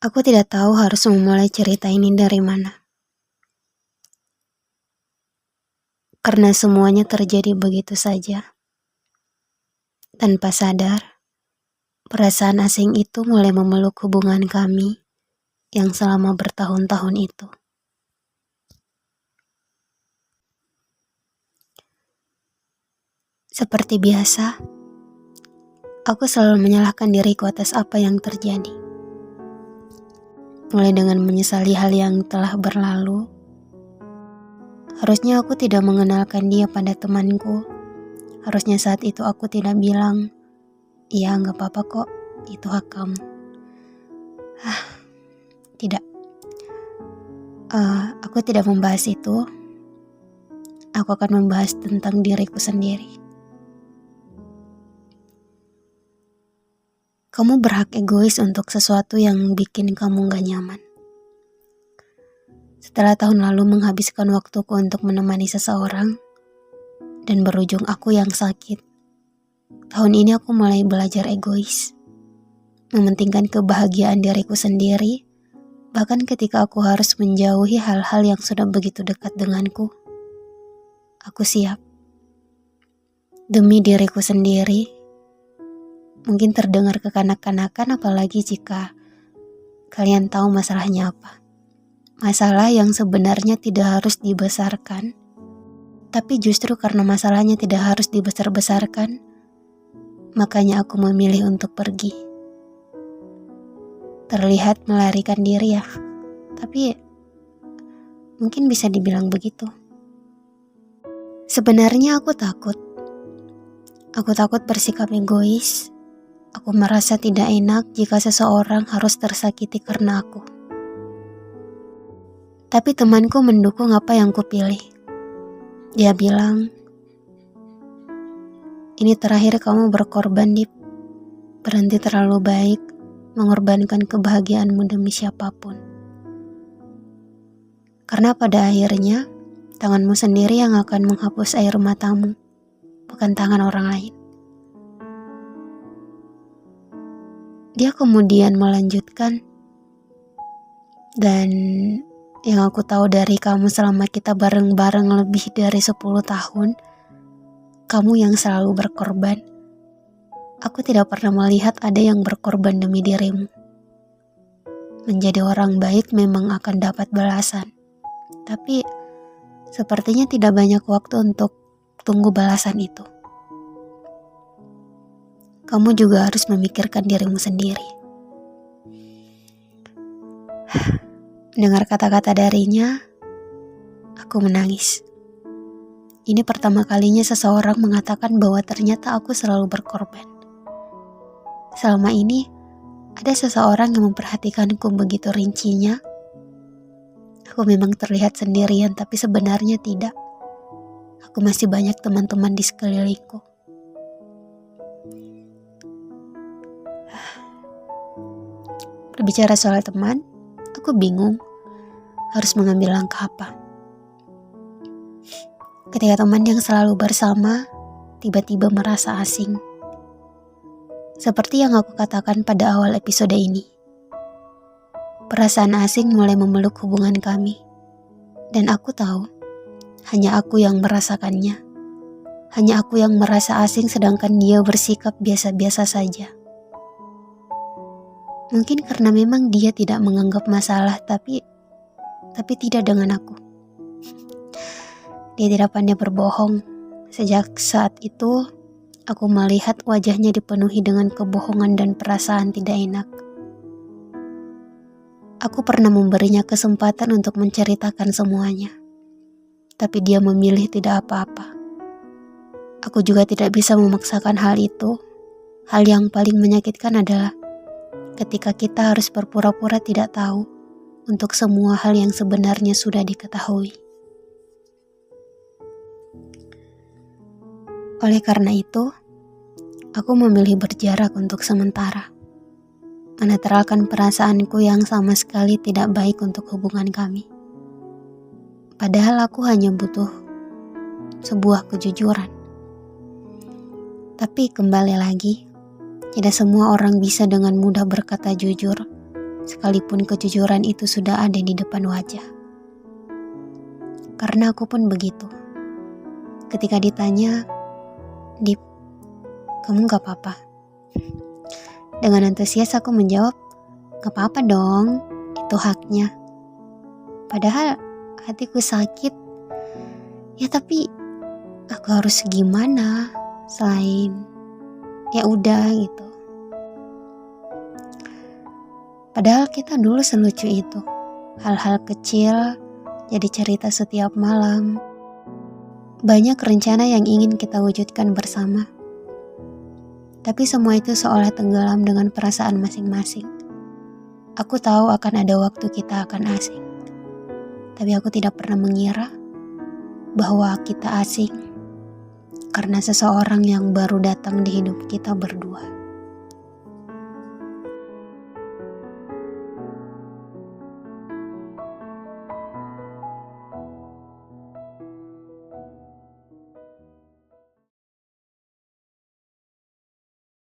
Aku tidak tahu harus memulai cerita ini dari mana. Karena semuanya terjadi begitu saja. Tanpa sadar, perasaan asing itu mulai memeluk hubungan kami yang selama bertahun-tahun itu. Seperti biasa, aku selalu menyalahkan diriku atas apa yang terjadi. Mulai dengan menyesali hal yang telah berlalu. Harusnya aku tidak mengenalkan dia pada temanku. Harusnya saat itu aku tidak bilang, "Iya, nggak apa-apa kok, itu hak kamu." Tidak. Aku tidak membahas itu. Aku akan membahas tentang diriku sendiri. Kamu berhak egois untuk sesuatu yang bikin kamu gak nyaman. Setelah tahun lalu menghabiskan waktuku untuk menemani seseorang, dan berujung aku yang sakit, tahun ini aku mulai belajar egois. Mementingkan kebahagiaan diriku sendiri, bahkan ketika aku harus menjauhi hal-hal yang sudah begitu dekat denganku. Aku siap. Demi diriku sendiri. Mungkin terdengar kekanak-kanakan, apalagi jika kalian tahu masalahnya apa. Masalah yang sebenarnya tidak harus dibesarkan, tapi justru karena masalahnya tidak harus dibesar-besarkan, makanya aku memilih untuk pergi. Terlihat melarikan diri ya, tapi mungkin bisa dibilang begitu. Sebenarnya aku takut. Aku takut bersikap egois. Aku merasa tidak enak jika seseorang harus tersakiti karena aku. Tapi temanku mendukung apa yang kupilih. Dia bilang, "Ini terakhir kamu berkorban, Dip. Berhenti terlalu baik, mengorbankan kebahagiaanmu demi siapapun. Karena pada akhirnya, tanganmu sendiri yang akan menghapus air matamu, bukan tangan orang lain." Dia kemudian melanjutkan, "Dan yang aku tahu dari kamu selama kita bareng-bareng lebih dari 10 tahun, kamu yang selalu berkorban. Aku tidak pernah melihat ada yang berkorban demi dirimu. Menjadi orang baik memang akan dapat balasan. Tapi sepertinya tidak banyak waktu untuk tunggu balasan itu. Kamu juga harus memikirkan dirimu sendiri." Mendengar kata-kata darinya, aku menangis. Ini pertama kalinya seseorang mengatakan bahwa ternyata aku selalu berkorban. Selama ini, ada seseorang yang memperhatikanku begitu rincinya. Aku memang terlihat sendirian, tapi sebenarnya tidak. Aku masih banyak teman-teman di sekelilingku. Berbicara soal teman, aku bingung harus mengambil langkah apa. Ketika teman yang selalu bersama tiba-tiba merasa asing. Seperti yang aku katakan pada awal episode ini. Perasaan asing mulai memeluk hubungan kami. Dan aku tahu, hanya aku yang merasakannya. Hanya aku yang merasa asing sedangkan dia bersikap biasa-biasa saja. Mungkin karena memang dia tidak menganggap masalah, tapi tidak dengan aku. Dia tidak pandai berbohong. Sejak saat itu, aku melihat wajahnya dipenuhi dengan kebohongan dan perasaan tidak enak. Aku pernah memberinya kesempatan untuk menceritakan semuanya. Tapi dia memilih tidak apa-apa. Aku juga tidak bisa memaksakan hal itu. Hal yang paling menyakitkan adalah ketika kita harus berpura-pura tidak tahu untuk semua hal yang sebenarnya sudah diketahui. Oleh karena itu, aku memilih berjarak untuk sementara. Menetralkan perasaanku yang sama sekali tidak baik untuk hubungan kami. Padahal aku hanya butuh sebuah kejujuran. Tapi kembali lagi, tidak semua orang bisa dengan mudah berkata jujur. sekalipun kejujuran itu sudah ada di depan wajah. Karena aku pun begitu. Ketika ditanya, "Dip, kamu gak apa-apa?" Dengan antusias aku menjawab, "Gak apa-apa dong, itu haknya." Padahal hatiku sakit, ya tapi aku harus gimana selain ya udah gitu. Padahal kita dulu selucu itu. Hal-hal kecil jadi cerita setiap malam. Banyak rencana yang ingin kita wujudkan bersama. Tapi semua itu seolah tenggelam dengan perasaan masing-masing. Aku tahu akan ada waktu kita akan asing. Tapi aku tidak pernah mengira bahwa kita asing karena seseorang yang baru datang di hidup kita berdua.